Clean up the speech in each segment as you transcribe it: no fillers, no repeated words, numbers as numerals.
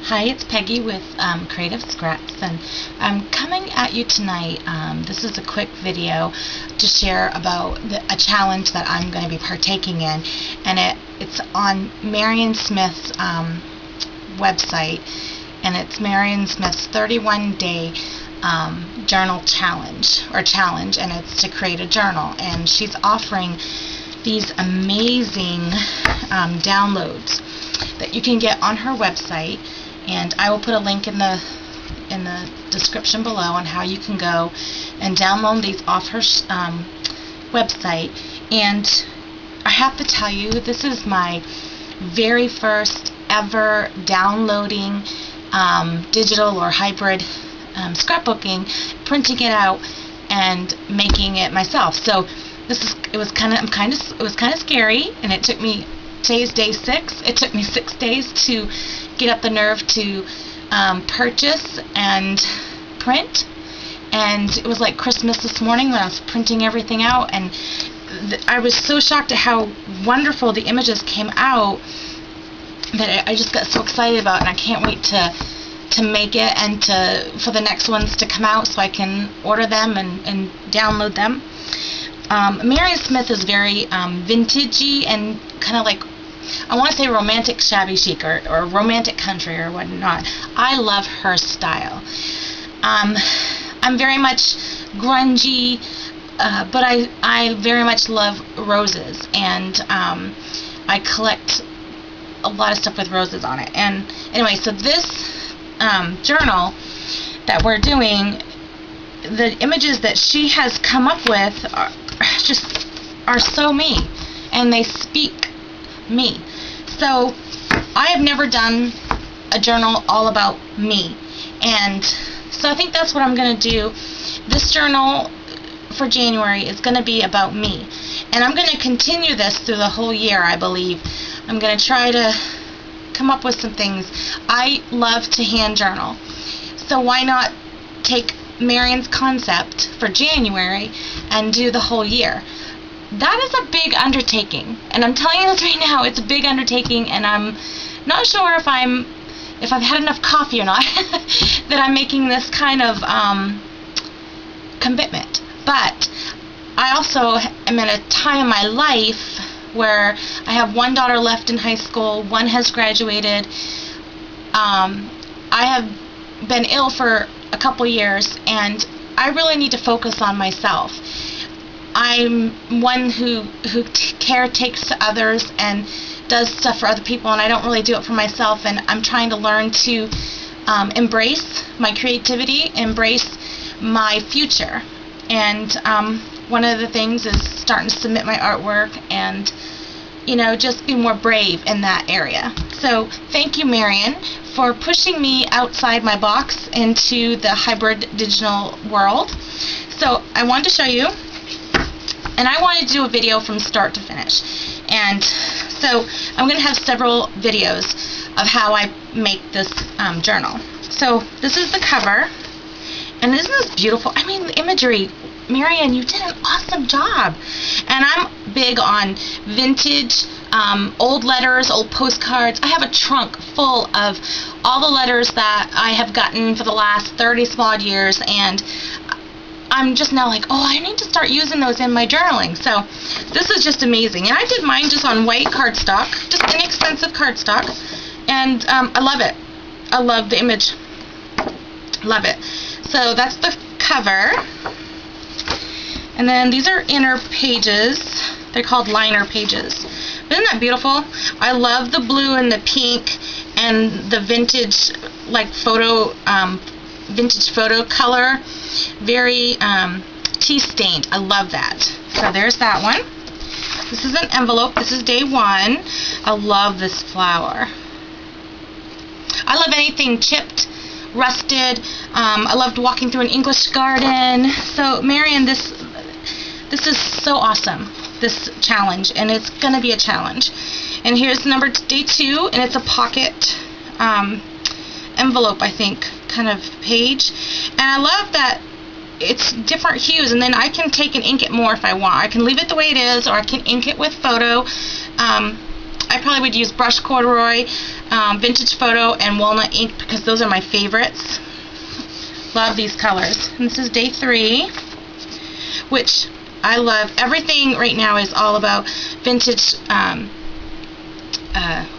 Hi, it's Peggy with Creative Scraps, and I'm coming at you tonight. This is a quick video to share about a challenge that I'm going to be partaking in, and it's on Marion Smith's website, and it's Marion Smith's 31-day journal challenge, and it's to create a journal, and she's offering these amazing downloads that you can get on her website. And I will put a link in the description below on how you can go and download these off her website. And I have to tell you, this is my very first ever downloading digital or hybrid scrapbooking, printing it out and making it myself. So it was kind of scary, and it took me, today's day 6. It took me 6 days to get up the nerve to purchase and print, and it was like Christmas this morning when I was printing everything out, and I was so shocked at how wonderful the images came out that I just got so excited about it, and I can't wait to make it and for the next ones to come out so I can order them and download them. Marion Smith is very vintagey and kind of like, I want to say romantic shabby chic or romantic country or whatnot. I love her style. I'm very much grungy, but I very much love roses, and I collect a lot of stuff with roses on it. And anyway, so this journal that we're doing, the images that she has come up with are so me, and they speak me. So I have never done a journal all about me, and so I think that's what I'm going to do. This journal for January is going to be about me, and I'm going to continue this through the whole year, I believe. I'm going to try to come up with some things. I love to hand journal, so why not take Marion's concept for January and do the whole year? That is a big undertaking, and I'm telling you this right now, it's a big undertaking, and I'm not sure if I've had enough coffee or not that I'm making this kind of commitment. But I also am at a time in my life where I have one daughter left in high school, one has graduated. I have been ill for a couple years, and I really need to focus on myself. I'm one who caretakes to others and does stuff for other people, and I don't really do it for myself, and I'm trying to learn to embrace my creativity, embrace my future. And one of the things is starting to submit my artwork and, just be more brave in that area. So thank you, Marion, for pushing me outside my box into the hybrid digital world. So I wanted to show you, and I wanted to do a video from start to finish. And so I'm going to have several videos of how I make this journal. So this is the cover, and isn't this beautiful? I mean, the imagery, Marion, you did an awesome job. And I'm big on vintage, old letters, old postcards. I have a trunk full of all the letters that I have gotten for the last 30 some odd years, and I'm just now like, oh, I need to start using those in my journaling. So this is just amazing. And I did mine just on white cardstock, just inexpensive cardstock, and I love it. I love the image. Love it. So that's the cover. And then these are inner pages. They're called liner pages. Isn't that beautiful? I love the blue and the pink and the vintage, like vintage photo color. Very tea stained. I love that. So there's that one. This is an envelope. This is day 1. I love this flower. I love anything chipped, rusted. I loved walking through an English garden. So Marion, this is so awesome, this challenge, and it's going to be a challenge. And here's day 2, and it's a pocket envelope, I think, kind of page. And I love that it's different hues, and then I can take and ink it more if I want. I can leave it the way it is, or I can ink it with photo. I probably would use brushed corduroy, vintage photo, and walnut ink because those are my favorites. Love these colors. And this is day 3, which I love. Everything right now is all about vintage,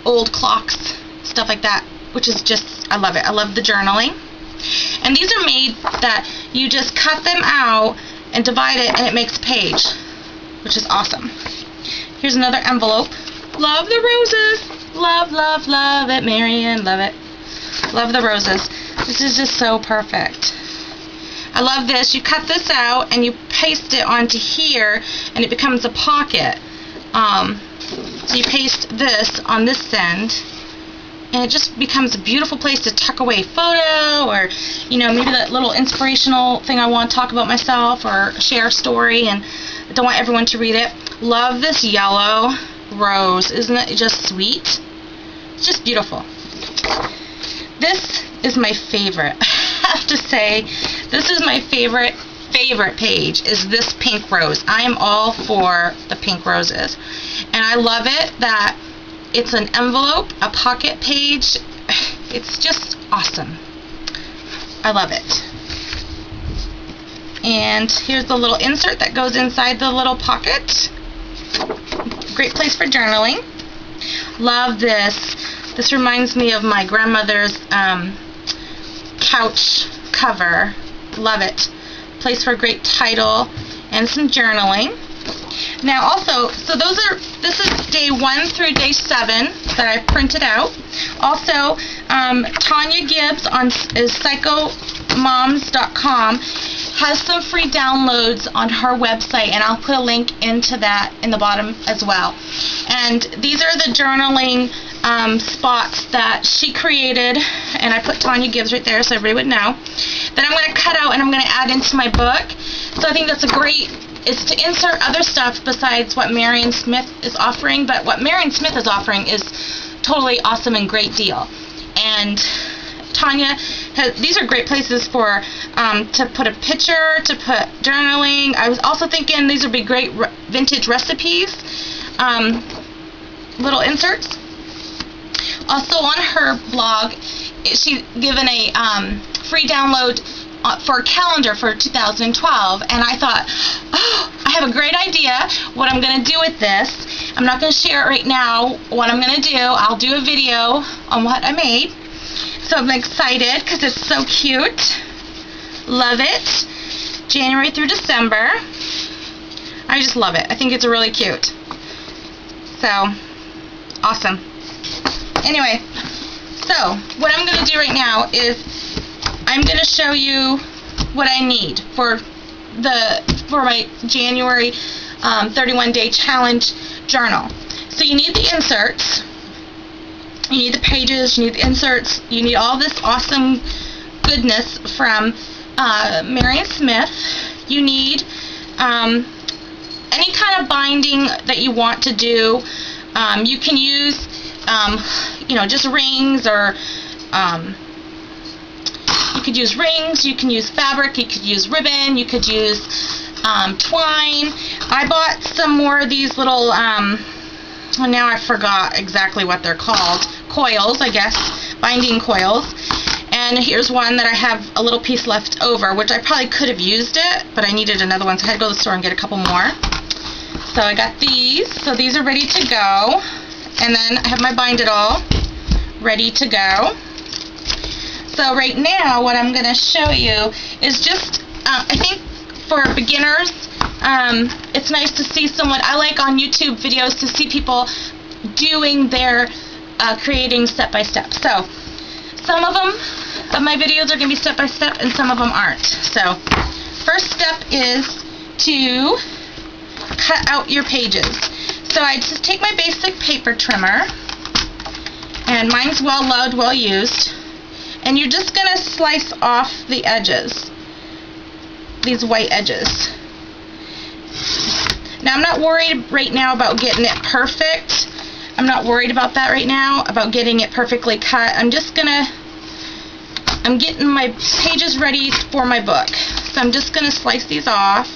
old clocks, stuff like that, which is just, I love it. I love the journaling. And these are made that you just cut them out and divide it and it makes a page, which is awesome. Here's another envelope. Love the roses. Love, love, love it, Marion. Love it. Love the roses. This is just so perfect. I love this. You cut this out and you paste it onto here and it becomes a pocket. So you paste this on this end and it just becomes a beautiful place to tuck away a photo, or maybe that little inspirational thing I want to talk about myself or share a story and I don't want everyone to read it. Love this yellow rose. Isn't it just sweet? It's just beautiful. This is my favorite. I have to say, this is my favorite page, is this pink rose. I am all for the pink roses. And I love it that it's an envelope, a pocket page. It's just awesome. I love it. And here's the little insert that goes inside the little pocket. Great place for journaling. Love this. This reminds me of my grandmother's couch cover. Love it. Place for a great title and some journaling. Now also, so this is day 1 through day 7 that I printed out. Also, Tanya Gibbs is psychomoms.com has some free downloads on her website, and I'll put a link into that in the bottom as well. And these are the journaling spots that she created, and I put Tanya Gibbs right there so everybody would know, that I'm going to cut out and I'm going to add into my book. So I think that's a great, is to insert other stuff besides what Marion Smith is offering, but what Marion Smith is offering is totally awesome and great deal. And Tanya these are great places for to put a picture, to put journaling. I was also thinking these would be great vintage recipes, little inserts. Also on her blog, she's given a free download for a calendar for 2012, and I thought, oh, I have a great idea what I'm going to do with this. I'm not going to share it right now, what I'm going to do. I'll do a video on what I made. So I'm excited because it's so cute. Love it. January through December. I just love it. I think it's really cute. So, awesome. Anyway, so what I'm going to do right now is I'm going to show you what I need for my January 31-day challenge journal. So you need the inserts. You need the pages, you need the inserts, you need all this awesome goodness from Marion Smith. You need any kind of binding that you want to do. You can use, just rings, or you could use rings, you can use fabric, you could use ribbon, you could use twine. I bought some more of these little, now I forgot exactly what they're called. Coils, I guess, binding coils. And here's one that I have a little piece left over, which I probably could have used it, but I needed another one, so I had to go to the store and get a couple more. So I got these, so these are ready to go. And then I have my Bind It All ready to go. So right now, what I'm going to show you is just, I think for beginners, it's nice to see someone, I like on YouTube videos to see people doing their creating step by step. So some of them of my videos are going to be step by step and some of them aren't. So first step is to cut out your pages. So I just take my basic paper trimmer, and mine's well loved, well used, and you're just going to slice off the edges, these white edges. Now I'm not worried right now about getting it perfect. I'm not worried about that right now, about getting it perfectly cut. I'm getting my pages ready for my book. So I'm just gonna slice these off,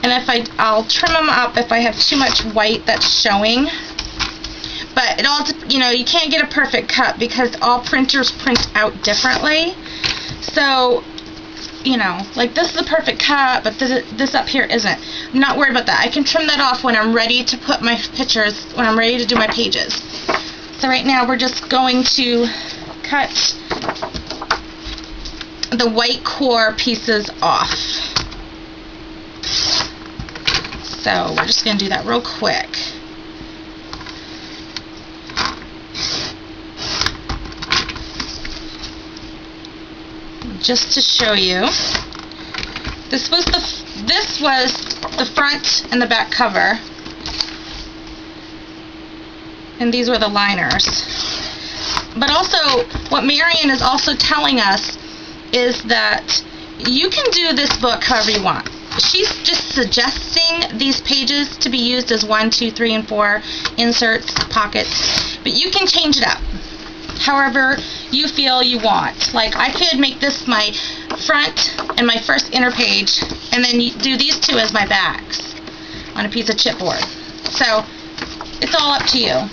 and I'll trim them up if I have too much white that's showing. But it all, you know, you can't get a perfect cut because all printers print out differently. So, you know, like this is a perfect cut, but this up here isn't. I'm not worried about that. I can trim that off when I'm ready to put my pictures, when I'm ready to do my pages. So right now we're just going to cut the white core pieces off. So we're just going to do that real quick. Just to show you, this was the front and the back cover, and these were the liners. But also, what Marion is also telling us is that you can do this book however you want. She's just suggesting these pages to be used as 1, 2, 3, and 4 inserts, pockets, but you can change it up however you feel you want. Like, I could make this my front and my first inner page, and then do these two as my backs on a piece of chipboard. So it's all up to you.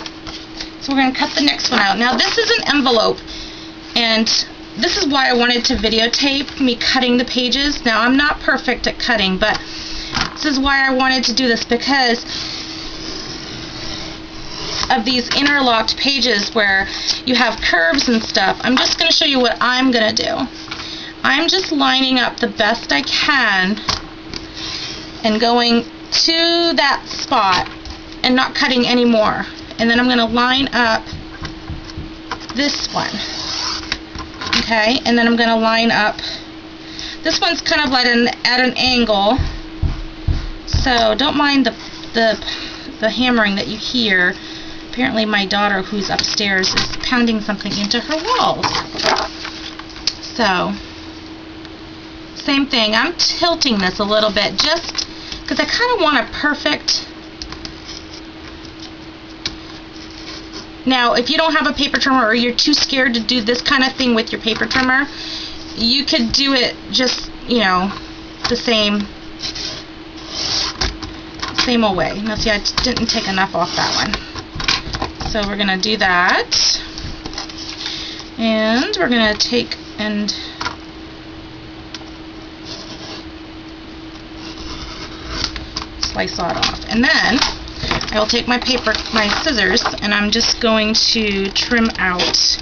So we're going to cut the next one out. Now this is an envelope, and this is why I wanted to videotape me cutting the pages. Now I'm not perfect at cutting, but this is why I wanted to do this, because of these interlocked pages where you have curves and stuff. I'm just going to show you what I'm going to do. I'm just lining up the best I can and going to that spot and not cutting any more. And then I'm going to line up this one. Okay, and then I'm going to line up, this one's kind of like at an angle, so don't mind the hammering that you hear. Apparently my daughter, who's upstairs, is pounding something into her walls. So, same thing. I'm tilting this a little bit just because I kind of want a perfect. Now, if you don't have a paper trimmer, or you're too scared to do this kind of thing with your paper trimmer, you could do it just, you know, the same old way. Now see, I didn't take enough off that one. So we're going to do that, and we're going to take and slice that off. And then I will take my scissors, and I'm just going to trim out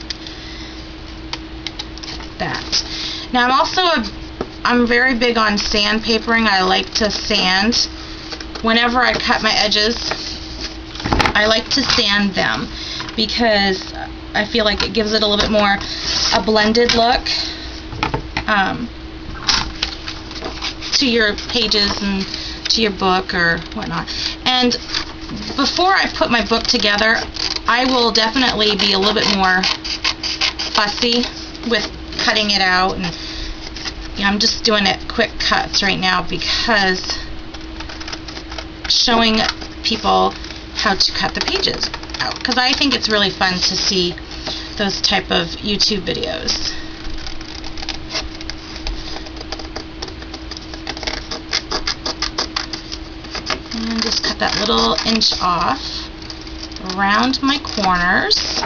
that. Now I'm very big on sandpapering. I like to sand. Whenever I cut my edges, I like to sand them because I feel like it gives it a little bit more a blended look to your pages and to your book or whatnot. And before I put my book together, I will definitely be a little bit more fussy with cutting it out, and you know, I'm just doing it quick cuts right now because showing people how to cut the pages out, because I think it's really fun to see those type of YouTube videos. And just cut that little inch off around my corners.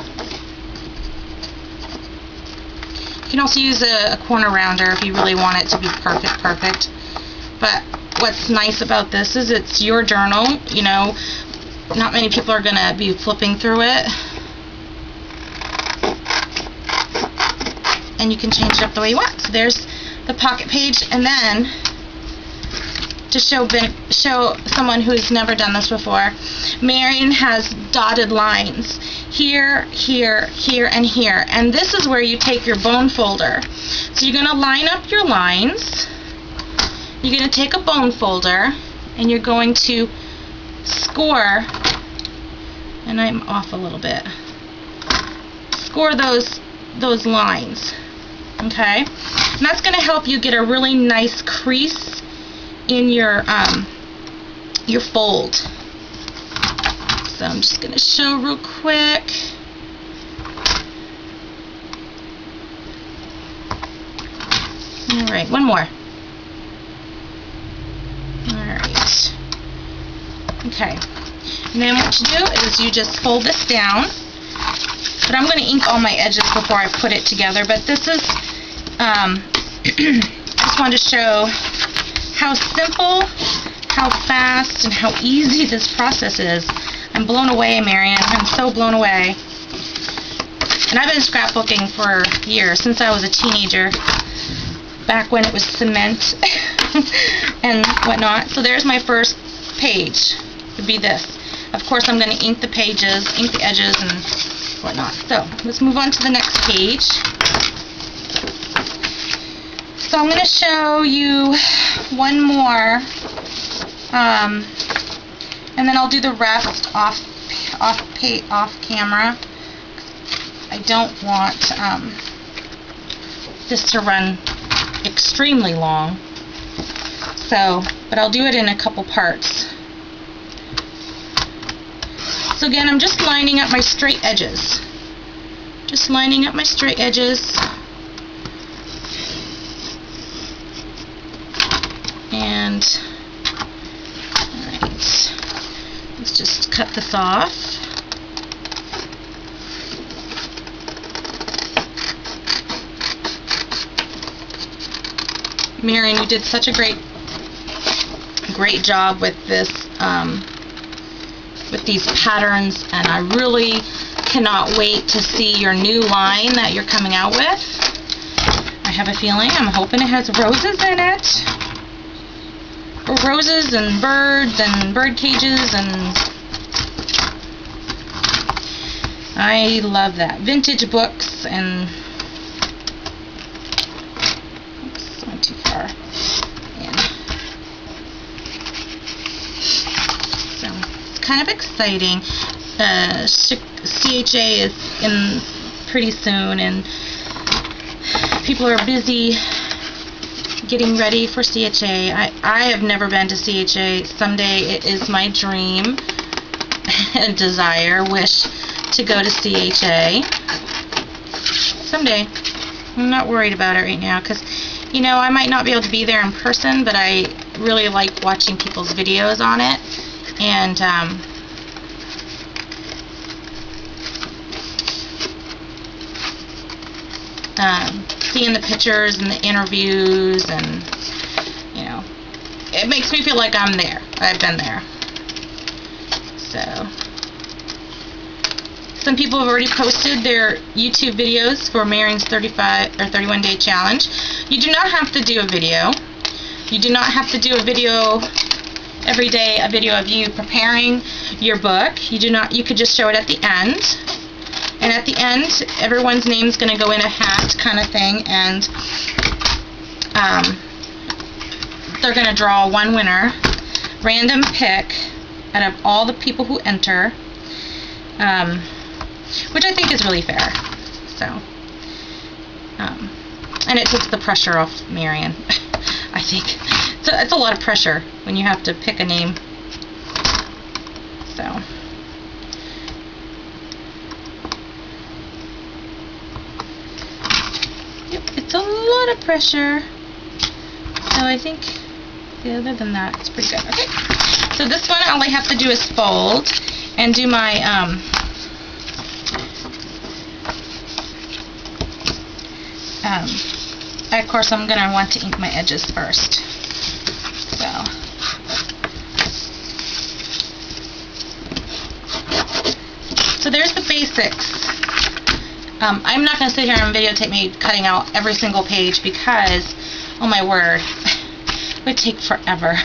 You can also use a corner rounder if you really want it to be perfect. But what's nice about this is it's your journal, you know. Not many people are going to be flipping through it. And you can change it up the way you want. So there's the pocket page, and then to show someone who's never done this before, Marion has dotted lines here, here, here, and here. And this is where you take your bone folder. So you're going to line up your lines. You're going to take a bone folder, and you're going to score, and I'm off a little bit, score those lines, okay? And that's going to help you get a really nice crease in your fold. So I'm just going to show real quick. Alright, one more. Alright. Okay. And then what you do is you just fold this down. But I'm going to ink all my edges before I put it together. But this is, I just wanted to show how simple, how fast, and how easy this process is. I'm blown away, Marion. I'm so blown away. And I've been scrapbooking for years, since I was a teenager, back when it was cement and whatnot. So there's my first page, would be this. Of course, I'm going to ink the pages, ink the edges, and whatnot. So let's move on to the next page. So I'm going to show you one more, and then I'll do the rest off camera. I don't want this to run extremely long. So, but I'll do it in a couple parts. So again, I'm just lining up my straight edges. Just lining up my straight edges. And, alright, let's just cut this off. Marion, you did such a great job with this, with these patterns, and I really cannot wait to see your new line that you're coming out with. I have a feeling, I'm hoping it has roses in it. Or roses and birds and bird cages, and I love that. Vintage books and too far in. So it's kind of exciting. CHA is in pretty soon, and people are busy getting ready for CHA. I have never been to CHA. Someday it is my dream and desire, wish to go to CHA. Someday. I'm not worried about it right now, because you know, I might not be able to be there in person, but I really like watching people's videos on it, and seeing the pictures and the interviews, and you know, it makes me feel like I'm there. I've been there. So some people have already posted their YouTube videos for Marion's 35 or 31-day challenge. You do not have to do a video. You do not have to do a video every day, a video of you preparing your book. You do not. You could just show it at the end. And at the end, everyone's name's going to go in a hat kind of thing, and they're going to draw one winner, random pick out of all the people who enter. Which I think is really fair. So, and it takes the pressure off Marion. I think it's a lot of pressure when you have to pick a name. So, yep, it's a lot of pressure. So I think, other than that, it's pretty good. Okay. So this one, all I have to do is fold and do my of course, I'm going to want to ink my edges first. So there's the basics. I'm not going to sit here and videotape me cutting out every single page, because, oh my word, it would take forever.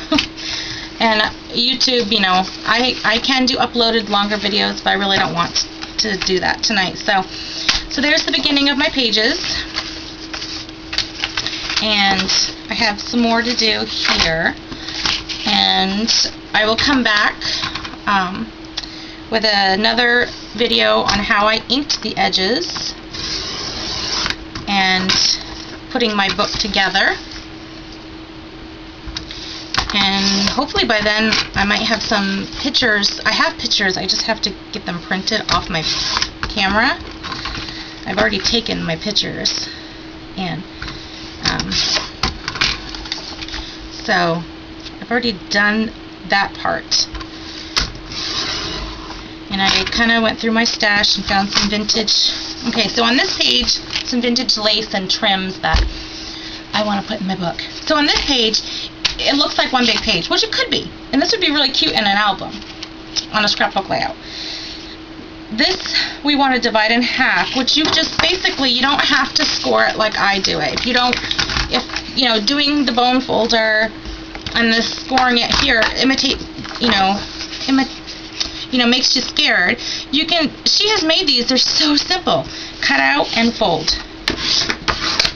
And YouTube, you know, I can do uploaded longer videos, but I really don't want to do that tonight. So there's the beginning of my pages. And I have some more to do here, and I will come back with another video on how I inked the edges and putting my book together, and hopefully by then I might have some pictures. I have pictures, I just have to get them printed off my camera. I've already taken my pictures, and so I've already done that part. and I kind of went through my stash and found some vintage. Okay, so on this page, some vintage lace and trims that I want to put in my book. So on this page, it looks like one big page, which it could be, and this would be really cute in an album on a scrapbook layout. This we want to divide in half, which you just basically, you don't have to score it like I do it. If you know, doing the bone folder and the scoring it here makes you scared. She has made these, they're so simple. Cut out and fold.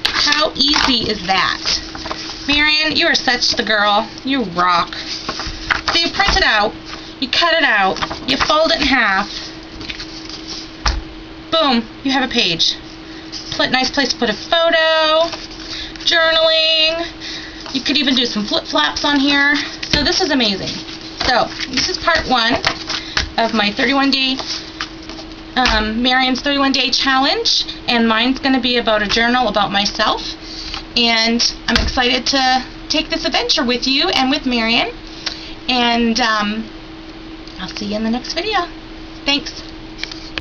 How easy is that? Marion, you are such the girl. You rock. So you print it out, you cut it out, you fold it in half. Boom, you have a page. Nice place to put a photo, journaling. You could even do some flip-flops on here. So this is amazing. So this is part 1 of my 31-day, Marion's 31-day challenge, and mine's going to be about a journal about myself. And I'm excited to take this adventure with you and with Marion. And I'll see you in the next video. Thanks.